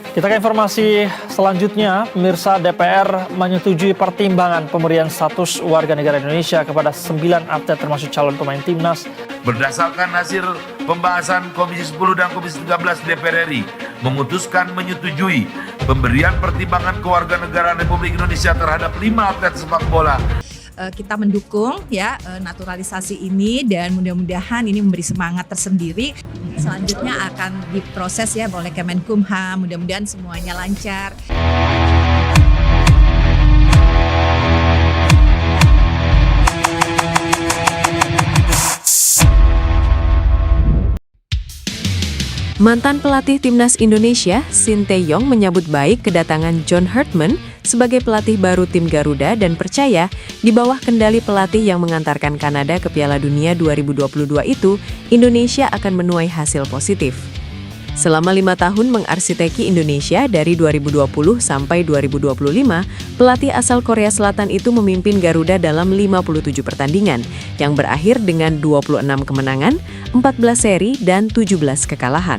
Kita ke informasi selanjutnya, pemirsa DPR menyetujui pertimbangan pemberian status warga negara Indonesia kepada 9 atlet termasuk calon pemain timnas. Berdasarkan hasil pembahasan Komisi 10 dan Komisi 13 DPR RI, memutuskan menyetujui pemberian pertimbangan kewarganegaraan Republik Indonesia terhadap 5 atlet sepak bola. Kita mendukung naturalisasi ini dan mudah-mudahan ini memberi semangat tersendiri. Selanjutnya akan diproses oleh Kemenkumham, mudah-mudahan semuanya lancar. Mantan pelatih Timnas Indonesia, Sinteyong menyambut baik kedatangan John Hartman sebagai pelatih baru tim Garuda dan percaya di bawah kendali pelatih yang mengantarkan Kanada ke Piala Dunia 2022 itu, Indonesia akan menuai hasil positif. Selama 5 tahun mengarsiteki Indonesia dari 2020 sampai 2025, pelatih asal Korea Selatan itu memimpin Garuda dalam 57 pertandingan yang berakhir dengan 26 kemenangan, 14 seri, dan 17 kekalahan.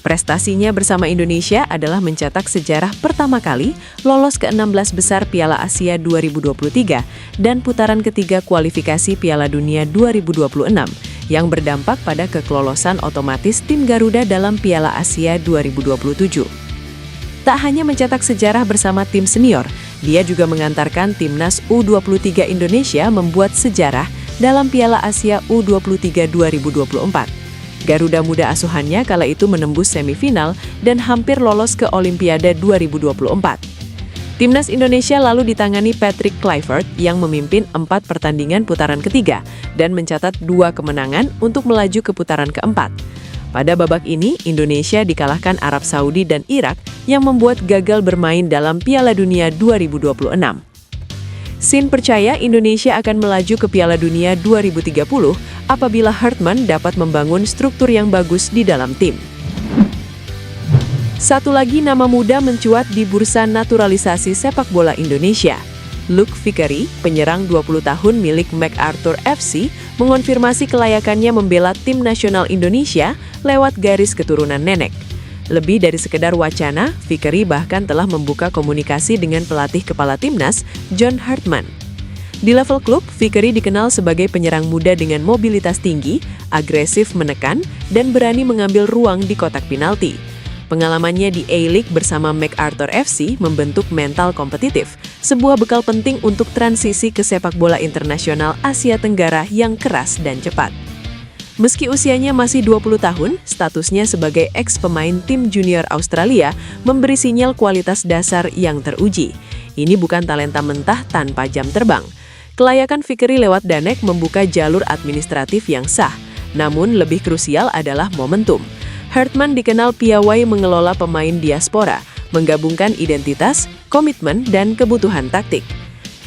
Prestasinya bersama Indonesia adalah mencetak sejarah pertama kali lolos ke 16 besar Piala Asia 2023 dan putaran ketiga kualifikasi Piala Dunia 2026 yang berdampak pada kekelolosan otomatis tim Garuda dalam Piala Asia 2027. Tak hanya mencetak sejarah bersama tim senior, dia juga mengantarkan timnas U23 Indonesia membuat sejarah dalam Piala Asia U23 2024. Garuda muda asuhannya kala itu menembus semifinal dan hampir lolos ke Olimpiade 2024. Timnas Indonesia lalu ditangani Patrick Kluivert yang memimpin 4 pertandingan putaran ketiga dan mencatat 2 kemenangan untuk melaju ke putaran keempat. Pada babak ini, Indonesia dikalahkan Arab Saudi dan Irak yang membuat gagal bermain dalam Piala Dunia 2026. Sin percaya Indonesia akan melaju ke Piala Dunia 2030 apabila Hartman dapat membangun struktur yang bagus di dalam tim. Satu lagi nama muda mencuat di bursa naturalisasi sepak bola Indonesia. Luke Vickery, penyerang 20 tahun milik MacArthur FC, mengonfirmasi kelayakannya membela tim nasional Indonesia lewat garis keturunan nenek. Lebih dari sekedar wacana, Vickery bahkan telah membuka komunikasi dengan pelatih kepala timnas, John Hartman. Di level klub, Vickery dikenal sebagai penyerang muda dengan mobilitas tinggi, agresif menekan, dan berani mengambil ruang di kotak penalti. Pengalamannya di A-League bersama MacArthur FC membentuk mental kompetitif, sebuah bekal penting untuk transisi ke sepak bola internasional Asia Tenggara yang keras dan cepat. Meski usianya masih 20 tahun, statusnya sebagai ex-pemain tim junior Australia memberi sinyal kualitas dasar yang teruji. Ini bukan talenta mentah tanpa jam terbang. Kelayakan Vickery lewat Danek membuka jalur administratif yang sah, namun lebih krusial adalah momentum. Hartman dikenal piawai mengelola pemain diaspora, menggabungkan identitas, komitmen, dan kebutuhan taktik.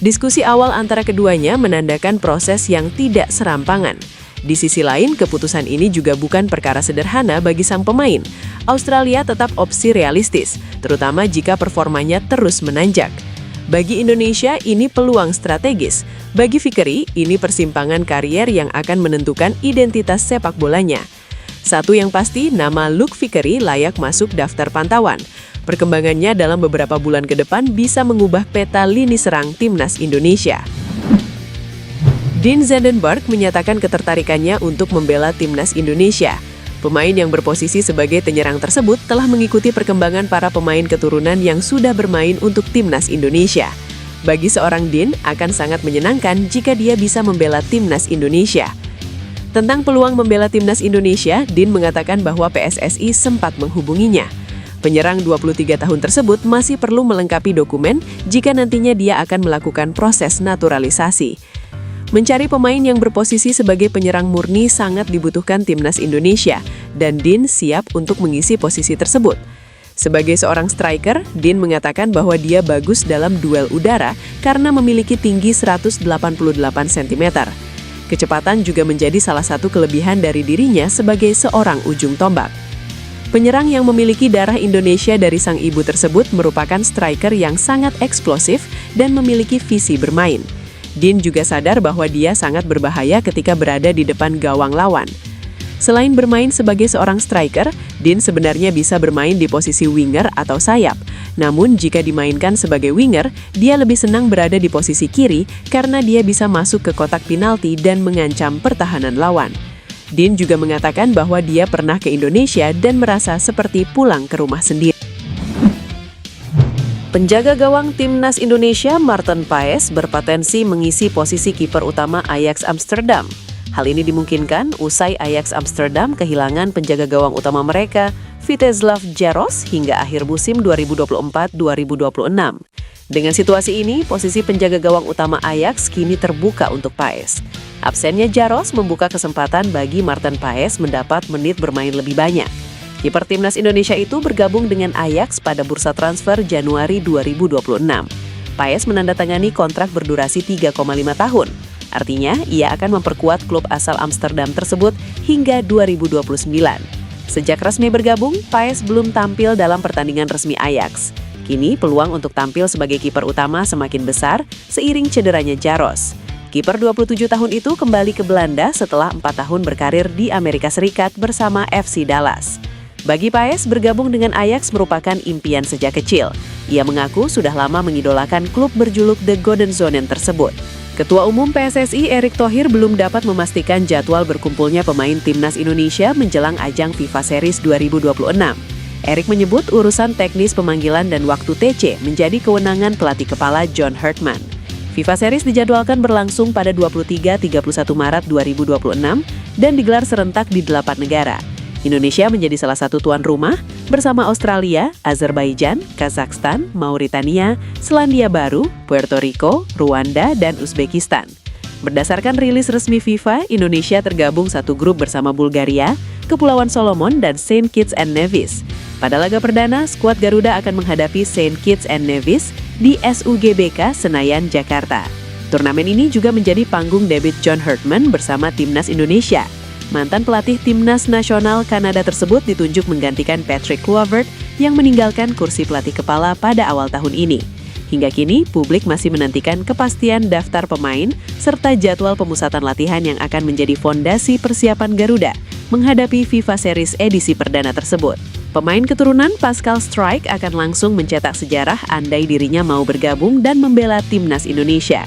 Diskusi awal antara keduanya menandakan proses yang tidak serampangan. Di sisi lain, keputusan ini juga bukan perkara sederhana bagi sang pemain. Australia tetap opsi realistis, terutama jika performanya terus menanjak. Bagi Indonesia, ini peluang strategis. Bagi Vickery, ini persimpangan karier yang akan menentukan identitas sepak bolanya. Satu yang pasti, nama Luke Vickery layak masuk daftar pantauan. Perkembangannya dalam beberapa bulan ke depan bisa mengubah peta lini serang timnas Indonesia. Dean Zandenberg menyatakan ketertarikannya untuk membela timnas Indonesia. Pemain yang berposisi sebagai penyerang tersebut telah mengikuti perkembangan para pemain keturunan yang sudah bermain untuk timnas Indonesia. Bagi seorang Dean, akan sangat menyenangkan jika dia bisa membela timnas Indonesia. Tentang peluang membela timnas Indonesia, Dean mengatakan bahwa PSSI sempat menghubunginya. Penyerang 23 tahun tersebut masih perlu melengkapi dokumen jika nantinya dia akan melakukan proses naturalisasi. Mencari pemain yang berposisi sebagai penyerang murni sangat dibutuhkan timnas Indonesia, dan Dean siap untuk mengisi posisi tersebut. Sebagai seorang striker, Dean mengatakan bahwa dia bagus dalam duel udara karena memiliki tinggi 188 cm. Kecepatan juga menjadi salah satu kelebihan dari dirinya sebagai seorang ujung tombak. Penyerang yang memiliki darah Indonesia dari sang ibu tersebut merupakan striker yang sangat eksplosif dan memiliki visi bermain. Dean juga sadar bahwa dia sangat berbahaya ketika berada di depan gawang lawan. Selain bermain sebagai seorang striker, Dean sebenarnya bisa bermain di posisi winger atau sayap. Namun jika dimainkan sebagai winger, dia lebih senang berada di posisi kiri karena dia bisa masuk ke kotak penalti dan mengancam pertahanan lawan. Dean juga mengatakan bahwa dia pernah ke Indonesia dan merasa seperti pulang ke rumah sendiri. Penjaga gawang timnas Indonesia Maarten Paes berpotensi mengisi posisi kiper utama Ajax Amsterdam. Hal ini dimungkinkan usai Ajax Amsterdam kehilangan penjaga gawang utama mereka, Vítězslav Jaros, hingga akhir musim 2024-2026. Dengan situasi ini, posisi penjaga gawang utama Ajax kini terbuka untuk Paes. Absennya Jaros membuka kesempatan bagi Maarten Paes mendapat menit bermain lebih banyak. Kiper timnas Indonesia itu bergabung dengan Ajax pada bursa transfer Januari 2026. Paes menandatangani kontrak berdurasi 3,5 tahun. Artinya, ia akan memperkuat klub asal Amsterdam tersebut hingga 2029. Sejak resmi bergabung, Paes belum tampil dalam pertandingan resmi Ajax. Kini, peluang untuk tampil sebagai kiper utama semakin besar seiring cederanya Jaros. Kiper 27 tahun itu kembali ke Belanda setelah 4 tahun berkarir di Amerika Serikat bersama FC Dallas. Bagi Paes, bergabung dengan Ajax merupakan impian sejak kecil. Ia mengaku sudah lama mengidolakan klub berjuluk The Golden Zone tersebut. Ketua Umum PSSI Erick Thohir belum dapat memastikan jadwal berkumpulnya pemain timnas Indonesia menjelang ajang FIFA Series 2026. Erick menyebut urusan teknis pemanggilan dan waktu TC menjadi kewenangan pelatih kepala John Herdman. FIFA Series dijadwalkan berlangsung pada 23-31 Maret 2026 dan digelar serentak di 8 negara. Indonesia menjadi salah satu tuan rumah bersama Australia, Azerbaijan, Kazakhstan, Mauritania, Selandia Baru, Puerto Rico, Rwanda, dan Uzbekistan. Berdasarkan rilis resmi FIFA, Indonesia tergabung satu grup bersama Bulgaria, Kepulauan Solomon, dan Saint Kitts and Nevis. Pada laga perdana, skuad Garuda akan menghadapi Saint Kitts and Nevis di SUGBK Senayan, Jakarta. Turnamen ini juga menjadi panggung debut John Herdman bersama timnas Indonesia. Mantan pelatih timnas nasional Kanada tersebut ditunjuk menggantikan Patrick Kluivert yang meninggalkan kursi pelatih kepala pada awal tahun ini. Hingga kini, publik masih menantikan kepastian daftar pemain serta jadwal pemusatan latihan yang akan menjadi fondasi persiapan Garuda menghadapi FIFA Series edisi perdana tersebut. Pemain keturunan Pascal Struijk akan langsung mencetak sejarah andai dirinya mau bergabung dan membela timnas Indonesia.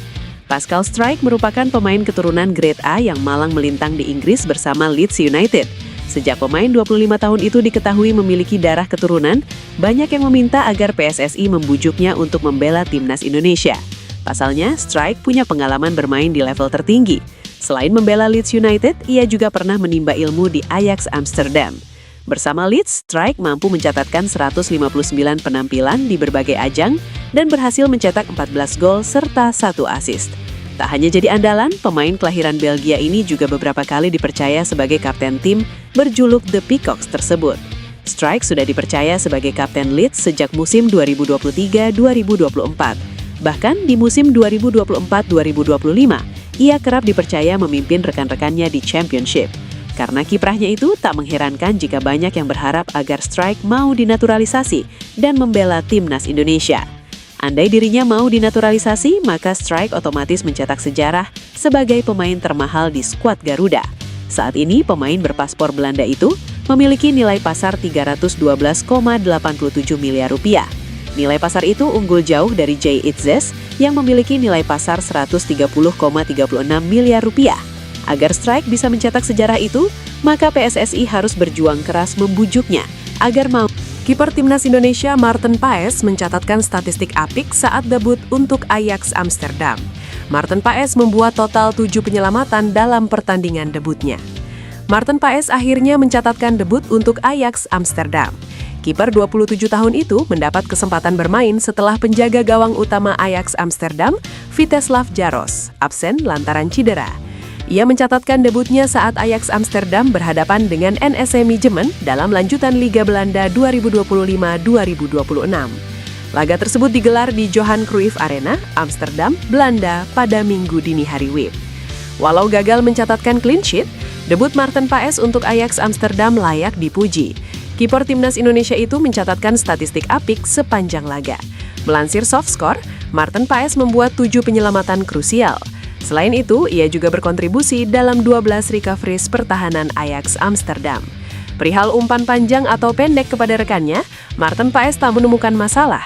Pascal Struijk merupakan pemain keturunan Grade A yang malang melintang di Inggris bersama Leeds United. Sejak pemain 25 tahun itu diketahui memiliki darah keturunan, banyak yang meminta agar PSSI membujuknya untuk membela timnas Indonesia. Pasalnya, Struijk punya pengalaman bermain di level tertinggi. Selain membela Leeds United, ia juga pernah menimba ilmu di Ajax Amsterdam. Bersama Leeds, Struijk mampu mencatatkan 159 penampilan di berbagai ajang dan berhasil mencetak 14 gol serta 1 assist. Tak hanya jadi andalan, pemain kelahiran Belgia ini juga beberapa kali dipercaya sebagai kapten tim berjuluk The Peacocks tersebut. Struijk sudah dipercaya sebagai kapten Leeds sejak musim 2023-2024. Bahkan di musim 2024-2025, ia kerap dipercaya memimpin rekan-rekannya di Championship. Karena kiprahnya itu, tak mengherankan jika banyak yang berharap agar Struijk mau dinaturalisasi dan membela timnas Indonesia. Andai dirinya mau dinaturalisasi, maka Struijk otomatis mencetak sejarah sebagai pemain termahal di skuad Garuda. Saat ini, pemain berpaspor Belanda itu memiliki nilai pasar 312,87 miliar rupiah. Nilai pasar itu unggul jauh dari Jay Itzes yang memiliki nilai pasar 130,36 miliar rupiah. Agar Struijk bisa mencetak sejarah itu, maka PSSI harus berjuang keras membujuknya agar mau. Kiper timnas Indonesia Maarten Paes mencatatkan statistik apik saat debut untuk Ajax Amsterdam. Maarten Paes membuat total 7 penyelamatan dalam pertandingan debutnya. Maarten Paes akhirnya mencatatkan debut untuk Ajax Amsterdam. Kiper 27 tahun itu mendapat kesempatan bermain setelah penjaga gawang utama Ajax Amsterdam, Vítězslav Jaros, absen lantaran cedera. Ia mencatatkan debutnya saat Ajax Amsterdam berhadapan dengan NEC Meijemen dalam lanjutan Liga Belanda 2025-2026. Laga tersebut digelar di Johan Cruyff Arena, Amsterdam, Belanda pada Minggu dini hari WIB. Walau gagal mencatatkan clean sheet, debut Maarten Paes untuk Ajax Amsterdam layak dipuji. Kiper timnas Indonesia itu mencatatkan statistik apik sepanjang laga. Melansir SoftScore, Maarten Paes membuat 7 penyelamatan krusial. Selain itu, ia juga berkontribusi dalam 12 recoveries pertahanan Ajax Amsterdam. Perihal umpan panjang atau pendek kepada rekannya, Maarten Paes tak menemukan masalah.